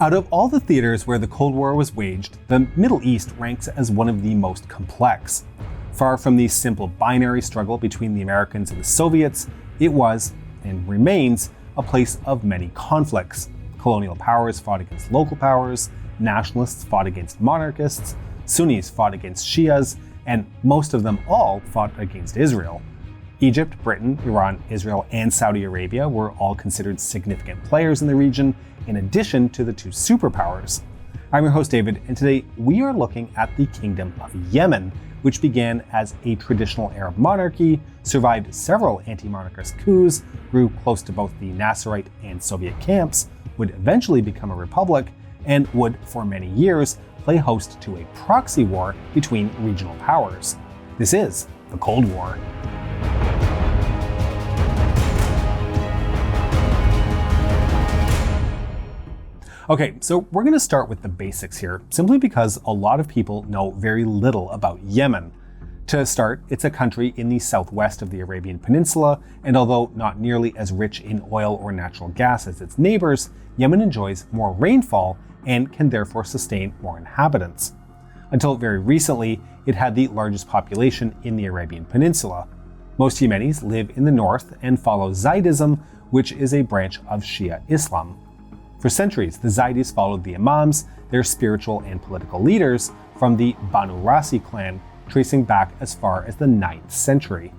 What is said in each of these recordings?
Out of all the theaters where the Cold War was waged, the Middle East ranks as one of the most complex. Far from the simple binary struggle between the Americans and the Soviets, it was, and remains, a place of many conflicts. Colonial powers fought against local powers, nationalists fought against monarchists, Sunnis fought against Shias, and most of them all fought against Israel. Egypt, Britain, Iran, Israel, and Saudi Arabia were all considered significant players in the region, in addition to the two superpowers. I'm your host David, and today we are looking at the Kingdom of Yemen, which began as a traditional Arab monarchy, survived several anti-monarchist coups, grew close to both the Nasserite and Soviet camps, would eventually become a republic, and would, for many years, play host to a proxy war between regional powers. This is the Cold War. Okay, so we're going to start with the basics here, simply because a lot of people know very little about Yemen. To start, it's a country in the southwest of the Arabian Peninsula, and although not nearly as rich in oil or natural gas as its neighbors, Yemen enjoys more rainfall and can therefore sustain more inhabitants. Until very recently, it had the largest population in the Arabian Peninsula. Most Yemenis live in the north and follow Zaydism, which is a branch of Shia Islam. For centuries, the Zaydis followed the Imams, their spiritual and political leaders, from the Banu Rasi clan, tracing back as far as the 9th century.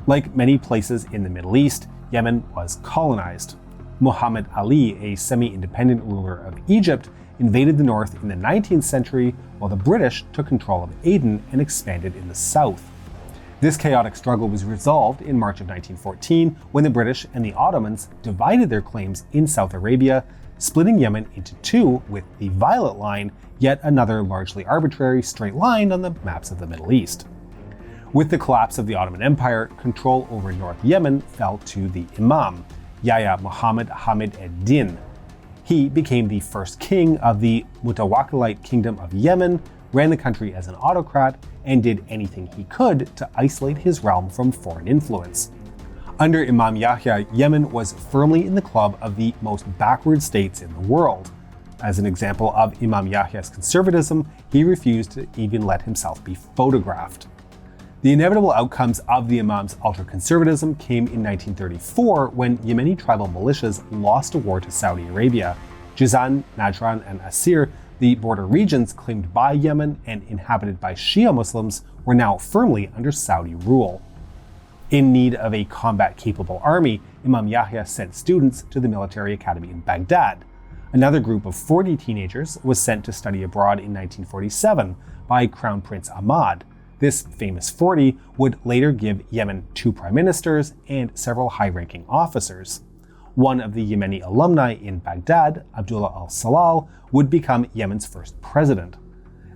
Like many places in the Middle East, Yemen was colonized. Muhammad Ali, a semi-independent ruler of Egypt, invaded the north in the 19th century, while the British took control of Aden and expanded in the south. This chaotic struggle was resolved in March of 1914 when the British and the Ottomans divided their claims in South Arabia, splitting Yemen into two with the Violet Line, yet another largely arbitrary straight line on the maps of the Middle East. With the collapse of the Ottoman Empire, control over North Yemen fell to the Imam, Yahya Muhammad Hamid ad-Din. He became the first king of the Mutawakkilite Kingdom of Yemen, ran the country as an autocrat, and did anything he could to isolate his realm from foreign influence. Under Imam Yahya, Yemen was firmly in the club of the most backward states in the world. As an example of Imam Yahya's conservatism, he refused to even let himself be photographed. The inevitable outcomes of the Imam's ultra-conservatism came in 1934 when Yemeni tribal militias lost a war to Saudi Arabia. Jizan, Najran, and Asir, the border regions claimed by Yemen and inhabited by Shia Muslims, were now firmly under Saudi rule. In need of a combat-capable army, Imam Yahya sent students to the military academy in Baghdad. Another group of 40 teenagers was sent to study abroad in 1947 by Crown Prince Ahmad. This famous 40 would later give Yemen 2 prime ministers and several high-ranking officers. One of the Yemeni alumni in Baghdad, Abdullah al-Salal, would become Yemen's first president.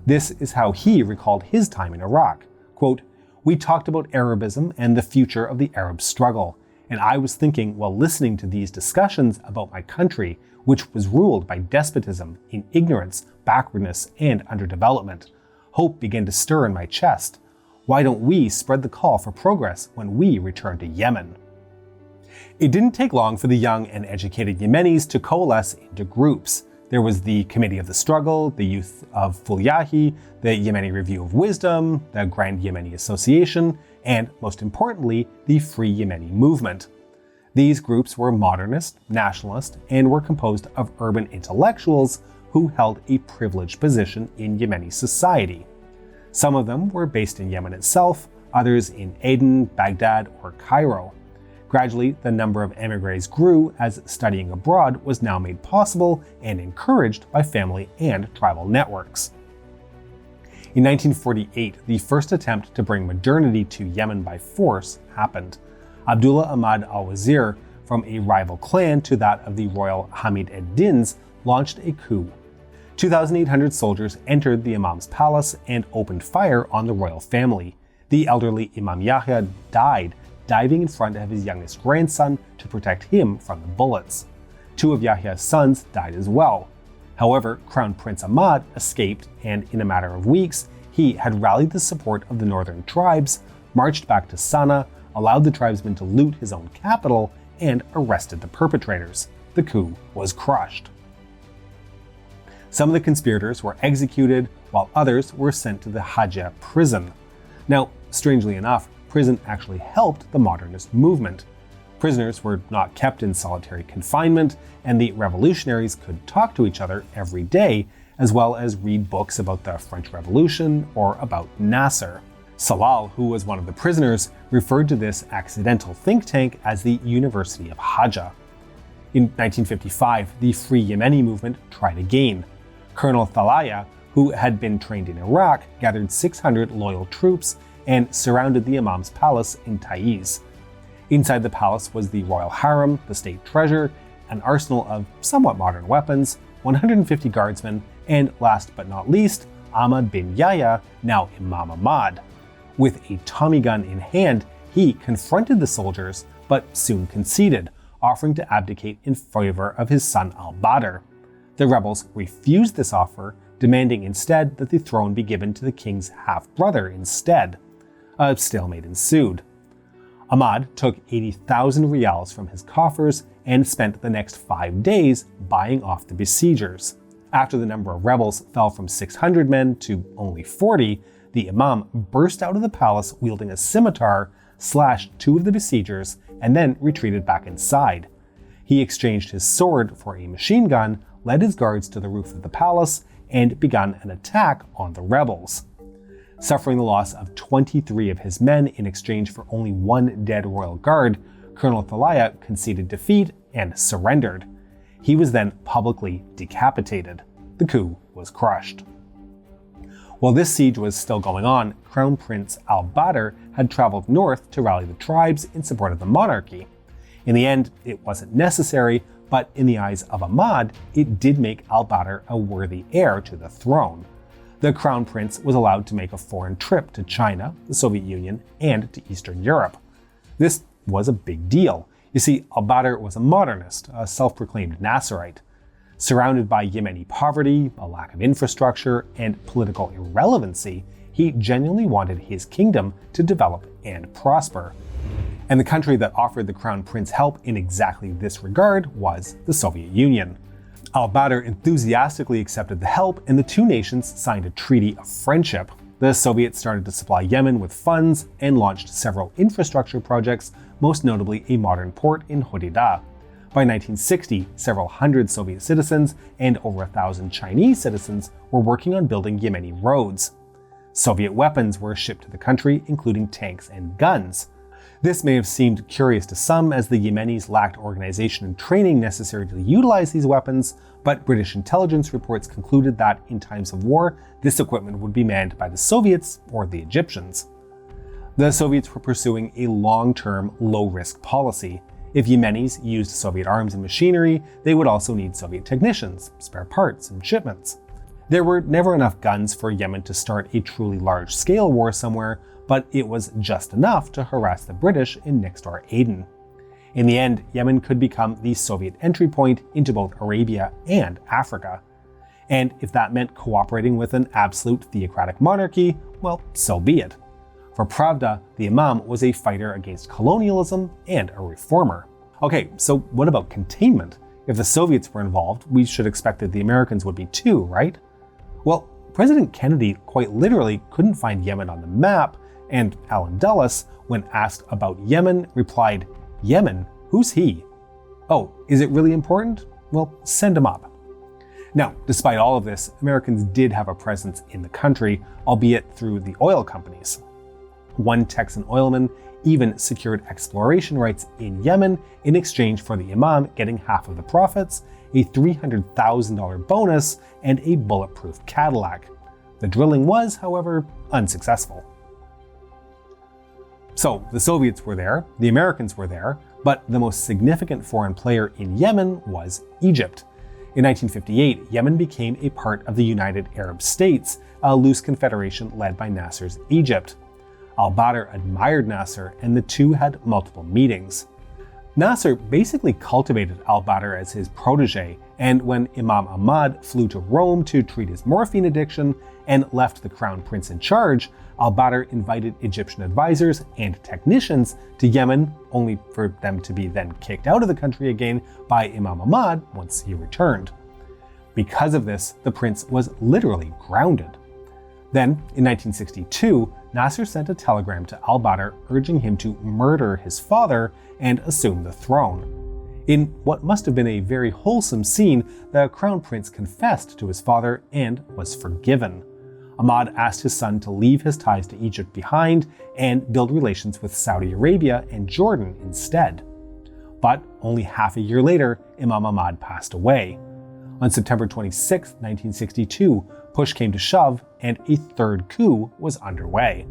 This is how he recalled his time in Iraq. Quote, "We talked about Arabism and the future of the Arab struggle, and I was thinking while listening to these discussions about my country, which was ruled by despotism, in ignorance, backwardness, and underdevelopment. Hope began to stir in my chest. Why don't we spread the call for progress when we return to Yemen?" It didn't take long for the young and educated Yemenis to coalesce into groups. There was the Committee of the Struggle, the Youth of Fulyahi, the Yemeni Review of Wisdom, the Grand Yemeni Association, and, most importantly, the Free Yemeni Movement. These groups were modernist, nationalist, and were composed of urban intellectuals who held a privileged position in Yemeni society. Some of them were based in Yemen itself, others in Aden, Baghdad, or Cairo. Gradually, the number of emigres grew as studying abroad was now made possible and encouraged by family and tribal networks. In 1948, the first attempt to bring modernity to Yemen by force happened. Abdullah Ahmad al-Wazir, from a rival clan to that of the royal Hamid ad-Dins, launched a coup. 2,800 soldiers entered the Imam's palace and opened fire on the royal family. The elderly Imam Yahya died, diving in front of his youngest grandson to protect him from the bullets. 2 of Yahya's sons died as well. However, Crown Prince Ahmad escaped, and in a matter of weeks, he had rallied the support of the northern tribes, marched back to Sana'a, allowed the tribesmen to loot his own capital, and arrested the perpetrators. The coup was crushed. Some of the conspirators were executed, while others were sent to the Hajjah prison. Now, strangely enough, prison actually helped the modernist movement. Prisoners were not kept in solitary confinement, and the revolutionaries could talk to each other every day, as well as read books about the French Revolution or about Nasser. Salal, who was one of the prisoners, referred to this accidental think tank as the University of Hajjah. In 1955, the Free Yemeni movement tried again. Colonel Thalaya, who had been trained in Iraq, gathered 600 loyal troops and surrounded the Imam's palace in Taiz. Inside the palace was the royal harem, the state treasure, an arsenal of somewhat modern weapons, 150 guardsmen, and last but not least, Ahmad bin Yahya, now Imam Ahmad. With a Tommy gun in hand, he confronted the soldiers, but soon conceded, offering to abdicate in favor of his son al-Badr. The rebels refused this offer, demanding instead that the throne be given to the king's half-brother instead. A stalemate ensued. Ahmad took 80,000 riyals from his coffers and spent the next 5 days buying off the besiegers. After the number of rebels fell from 600 men to only 40, the Imam burst out of the palace wielding a scimitar, slashed 2 of the besiegers, and then retreated back inside. He exchanged his sword for a machine gun, led his guards to the roof of the palace, and began an attack on the rebels. Suffering the loss of 23 of his men in exchange for only 1 dead royal guard, Colonel Thalaya conceded defeat and surrendered. He was then publicly decapitated. The coup was crushed. While this siege was still going on, Crown Prince al-Badr had traveled north to rally the tribes in support of the monarchy. In the end, it wasn't necessary, but in the eyes of Ahmad, it did make al-Badr a worthy heir to the throne. The Crown Prince was allowed to make a foreign trip to China, the Soviet Union, and to Eastern Europe. This was a big deal. You see, al-Badr was a modernist, a self-proclaimed Nasserite. Surrounded by Yemeni poverty, a lack of infrastructure, and political irrelevancy, he genuinely wanted his kingdom to develop and prosper. And the country that offered the Crown Prince help in exactly this regard was the Soviet Union. Al-Badr enthusiastically accepted the help, and the two nations signed a treaty of friendship. The Soviets started to supply Yemen with funds and launched several infrastructure projects, most notably a modern port in Hodeidah. By 1960, several hundred Soviet citizens and over 1,000 Chinese citizens were working on building Yemeni roads. Soviet weapons were shipped to the country, including tanks and guns. This may have seemed curious to some, as the Yemenis lacked organization and training necessary to utilize these weapons, but British intelligence reports concluded that in times of war, this equipment would be manned by the Soviets or the Egyptians. The Soviets were pursuing a long-term, low-risk policy. If Yemenis used Soviet arms and machinery, they would also need Soviet technicians, spare parts, and shipments. There were never enough guns for Yemen to start a truly large-scale war somewhere, but it was just enough to harass the British in next-door Aden. In the end, Yemen could become the Soviet entry point into both Arabia and Africa. And if that meant cooperating with an absolute theocratic monarchy, well, so be it. For Pravda, the Imam was a fighter against colonialism and a reformer. Okay, so what about containment? If the Soviets were involved, we should expect that the Americans would be too, right? Well, President Kennedy quite literally couldn't find Yemen on the map, and Allen Dulles, when asked about Yemen, replied, "Yemen? Who's he? Oh, is it really important? Well, send him up." Now, despite all of this, Americans did have a presence in the country, albeit through the oil companies. One Texan oilman even secured exploration rights in Yemen in exchange for the Imam getting half of the profits, a $300,000 bonus, and a bulletproof Cadillac. The drilling was, however, unsuccessful. So, the Soviets were there, the Americans were there, but the most significant foreign player in Yemen was Egypt. In 1958, Yemen became a part of the United Arab States, a loose confederation led by Nasser's Egypt. Al-Badr admired Nasser, and the two had multiple meetings. Nasser basically cultivated al-Badr as his protege, and when Imam Ahmad flew to Rome to treat his morphine addiction and left the crown prince in charge, al-Badr invited Egyptian advisors and technicians to Yemen, only for them to be then kicked out of the country again by Imam Ahmad once he returned. Because of this, the prince was literally grounded. Then, in 1962, Nasser sent a telegram to al-Badr urging him to murder his father and assume the throne. In what must have been a very wholesome scene, the crown prince confessed to his father and was forgiven. Ahmad asked his son to leave his ties to Egypt behind and build relations with Saudi Arabia and Jordan instead. But only half a year later, Imam Ahmad passed away. On September 26, 1962, push came to shove and a third coup was underway.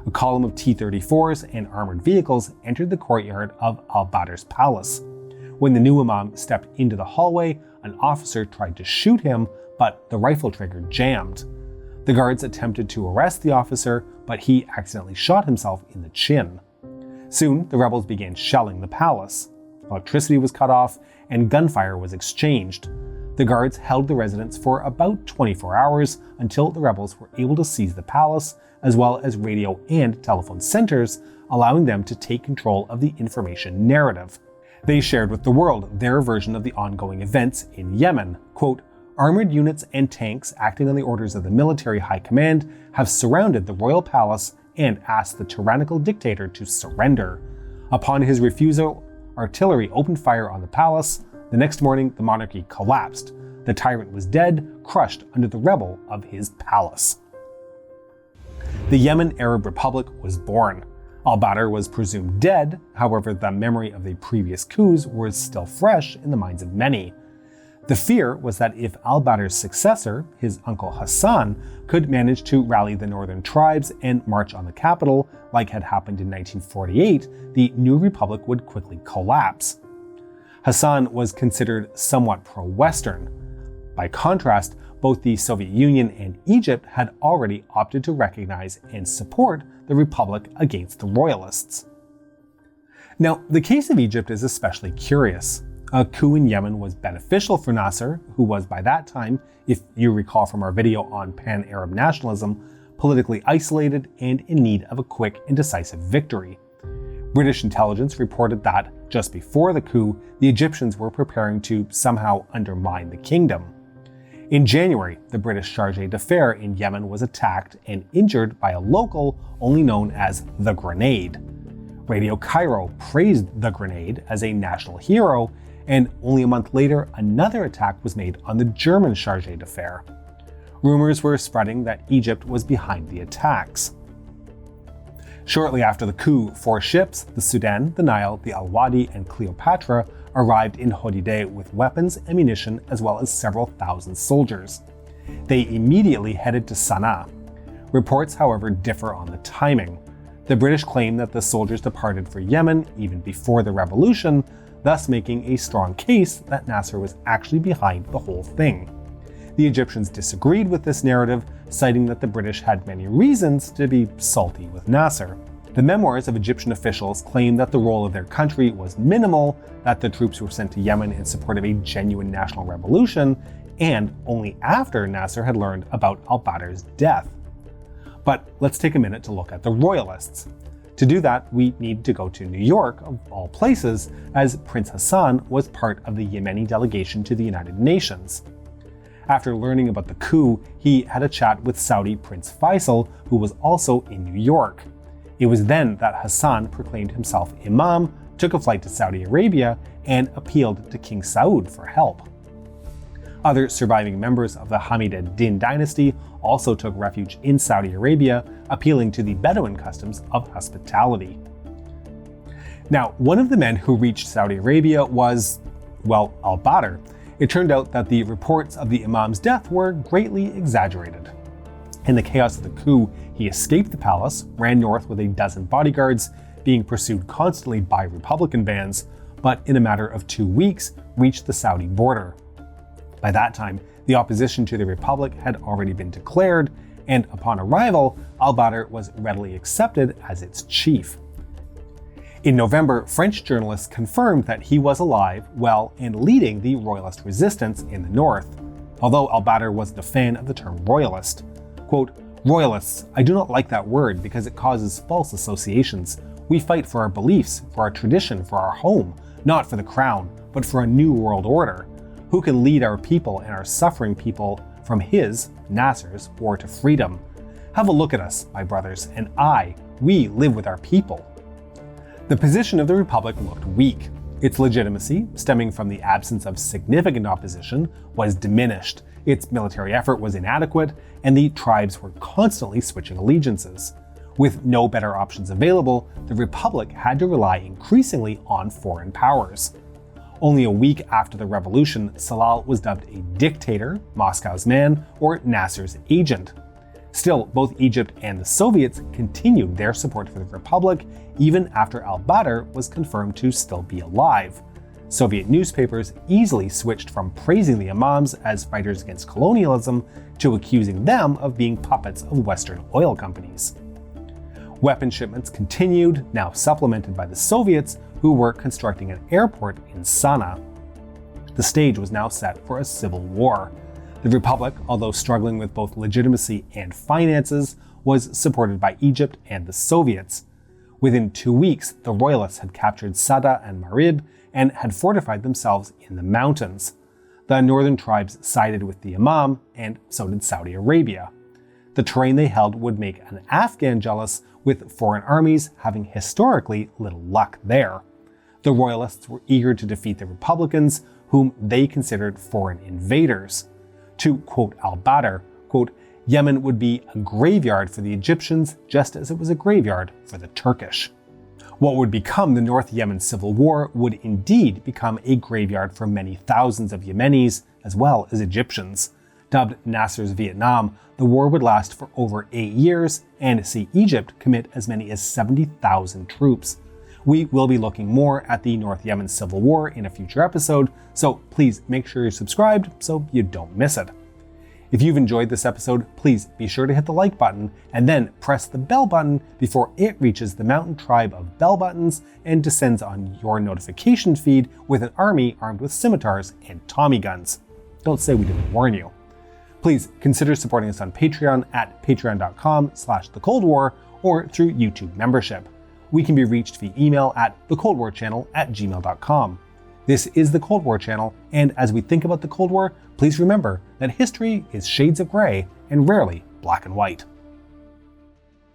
A column of T-34s and armored vehicles entered the courtyard of al-Badr's palace. When the new imam stepped into the hallway, an officer tried to shoot him, but the rifle trigger jammed. The guards attempted to arrest the officer, but he accidentally shot himself in the chin. Soon, the rebels began shelling the palace. Electricity was cut off, and gunfire was exchanged. The guards held the residents for about 24 hours until the rebels were able to seize the palace, as well as radio and telephone centers, allowing them to take control of the information narrative. They shared with the world their version of the ongoing events in Yemen. Quote, "Armored units and tanks acting on the orders of the military high command have surrounded the royal palace and asked the tyrannical dictator to surrender. Upon his refusal, artillery opened fire on the palace. The next morning, the monarchy collapsed. The tyrant was dead, crushed under the rubble of his palace." The Yemen Arab Republic was born. Al-Badr was presumed dead, however, the memory of the previous coups was still fresh in the minds of many. The fear was that if al-Badr's successor, his uncle Hassan, could manage to rally the northern tribes and march on the capital, like had happened in 1948, the new republic would quickly collapse. Hassan was considered somewhat pro-Western. By contrast, both the Soviet Union and Egypt had already opted to recognize and support the republic against the royalists. Now, the case of Egypt is especially curious. A coup in Yemen was beneficial for Nasser, who was by that time, if you recall from our video on pan-Arab nationalism, politically isolated and in need of a quick and decisive victory. British intelligence reported that, just before the coup, the Egyptians were preparing to somehow undermine the kingdom. In January, the British chargé d'affaires in Yemen was attacked and injured by a local only known as the Grenade. Radio Cairo praised the Grenade as a national hero, and only a month later, another attack was made on the German chargé d'affaires. Rumors were spreading that Egypt was behind the attacks. Shortly after the coup, 4 ships, the Sudan, the Nile, the Al-Wadi, and Cleopatra, arrived in Hodeida with weapons, ammunition, as well as several thousand soldiers. They immediately headed to Sana'a. Reports, however, differ on the timing. The British claim that the soldiers departed for Yemen even before the revolution, thus making a strong case that Nasser was actually behind the whole thing. The Egyptians disagreed with this narrative, citing that the British had many reasons to be salty with Nasser. The memoirs of Egyptian officials claim that the role of their country was minimal, that the troops were sent to Yemen in support of a genuine national revolution, and only after Nasser had learned about al-Badr's death. But let's take a minute to look at the royalists. To do that, we need to go to New York, of all places, as Prince Hassan was part of the Yemeni delegation to the United Nations. After learning about the coup, he had a chat with Saudi Prince Faisal, who was also in New York. It was then that Hassan proclaimed himself Imam, took a flight to Saudi Arabia, and appealed to King Saud for help. Other surviving members of the Hamid ad-Din dynasty also took refuge in Saudi Arabia, appealing to the Bedouin customs of hospitality. Now, one of the men who reached Saudi Arabia was, well, al-Badr. It turned out that the reports of the Imam's death were greatly exaggerated. In the chaos of the coup, he escaped the palace, ran north with a dozen bodyguards, being pursued constantly by Republican bands, but in a matter of 2 weeks, reached the Saudi border. By that time, the opposition to the Republic had already been declared, and upon arrival, al-Badr was readily accepted as its chief. In November, French journalists confirmed that he was alive, well, and leading the royalist resistance in the north, although al-Badr wasn't a fan of the term royalist. Quote, "Royalists, I do not like that word because it causes false associations. We fight for our beliefs, for our tradition, for our home, not for the crown, but for a new world order. Who can lead our people and our suffering people from his, Nasser's, war to freedom? Have a look at us, my brothers, and we live with our people. The position of the Republic looked weak. Its legitimacy, stemming from the absence of significant opposition, was diminished, its military effort was inadequate, and the tribes were constantly switching allegiances. With no better options available, the Republic had to rely increasingly on foreign powers. Only a week after the revolution, Salal was dubbed a dictator, Moscow's man, or Nasser's agent. Still, both Egypt and the Soviets continued their support for the Republic even after al-Badr was confirmed to still be alive. Soviet newspapers easily switched from praising the Imams as fighters against colonialism to accusing them of being puppets of Western oil companies. Weapon shipments continued, now supplemented by the Soviets, who were constructing an airport in Sana'a. The stage was now set for a civil war. The Republic, although struggling with both legitimacy and finances, was supported by Egypt and the Soviets. Within 2 weeks, the royalists had captured Sada and Marib and had fortified themselves in the mountains. The northern tribes sided with the Imam, and so did Saudi Arabia. The terrain they held would make an Afghan jealous, with foreign armies having historically little luck there. The royalists were eager to defeat the Republicans, whom they considered foreign invaders. To quote al-Badr, quote, Yemen would be a graveyard for the Egyptians just as it was a graveyard for the Turkish. What would become the North Yemen Civil War would indeed become a graveyard for many thousands of Yemenis as well as Egyptians. Dubbed Nasser's Vietnam, the war would last for over 8 years and see Egypt commit as many as 70,000 troops. We will be looking more at the North Yemen Civil War in a future episode, so please make sure you're subscribed so you don't miss it. If you've enjoyed this episode, please be sure to hit the like button and then press the bell button before it reaches the mountain tribe of bell buttons and descends on your notification feed with an army armed with scimitars and Tommy guns. Don't say we didn't warn you. Please consider supporting us on Patreon at patreon.com/thecoldwar or through YouTube membership. We can be reached via email at thecoldwarchannel@gmail.com. This is the Cold War Channel, and as we think about the Cold War, please remember that history is shades of gray and rarely black and white.